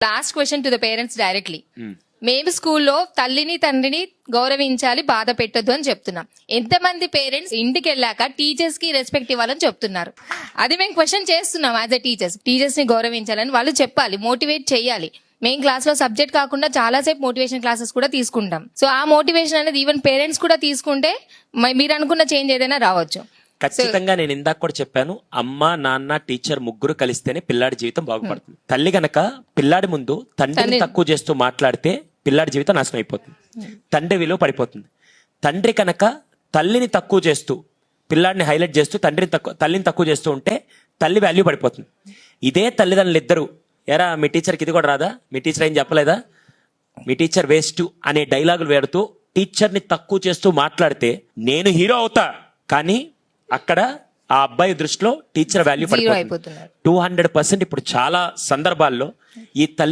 Last question to the parents directly. మేము స్కూల్లో తల్లిని తండ్రిని గౌరవించాలి, బాధ పెట్టొద్దు అని చెప్తున్నాం. ఎంతమంది పేరెంట్స్ ఇంటికి వెళ్ళాక టీచర్స్ కి రెస్పెక్ట్ ఇవ్వాలని చెప్తున్నారు? అది మేము క్వశ్చన్ చేస్తున్నాం. యాజ్ ఎ టీచర్స్ ని గౌరవించాలని వాళ్ళు చెప్పాలి, మోటివేట్ చేయాలి. మెయిన్ క్లాస్ లో సబ్జెక్ట్ కాకుండా చాలా సేపు మోటివేషన్ క్లాసెస్ కూడా తీసుకుంటాం. సో ఆ మోటివేషన్ అనేది ఈవెన్ పేరెంట్స్ కూడా తీసుకుంటే మీరు అనుకున్న చేంజ్ ఏదైనా రావచ్చు. ఖచ్చితంగా నేను ఇందాక కూడా చెప్పాను, అమ్మ నాన్న టీచర్ ముగ్గురు కలిస్తేనే పిల్లాడి జీవితం బాగుపడుతుంది. తల్లి గనక పిల్లాడి ముందు తండ్రిని తక్కువ చేస్తూ మాట్లాడితే పిల్లాడి జీవితం నాశనం అయిపోతుంది, తండ్రి విలువ పడిపోతుంది. తండ్రి కనుక తల్లిని తక్కువ చేస్తూ పిల్లాడిని హైలైట్ చేస్తూ తల్లిని తక్కువ చేస్తూ ఉంటే తల్లి వాల్యూ పడిపోతుంది. ఇదే తల్లిదండ్రులు ఇద్దరు, ఎరా మీ టీచర్కి ఇది కూడా రాదా, మీ టీచర్ ఏం చెప్పలేదా, మీ టీచర్ వేస్ట్ అనే డైలాగులు వేడుతూ టీచర్ని తక్కువ చేస్తూ మాట్లాడితే నేను హీరో అవుతా, కానీ అక్కడ ఆ అబ్బాయి దృష్టిలో టీచర్ వాల్యూ పడిపోతుంది. 200% ఇప్పుడు చాలా సందర్భాల్లో ఈ తల్లి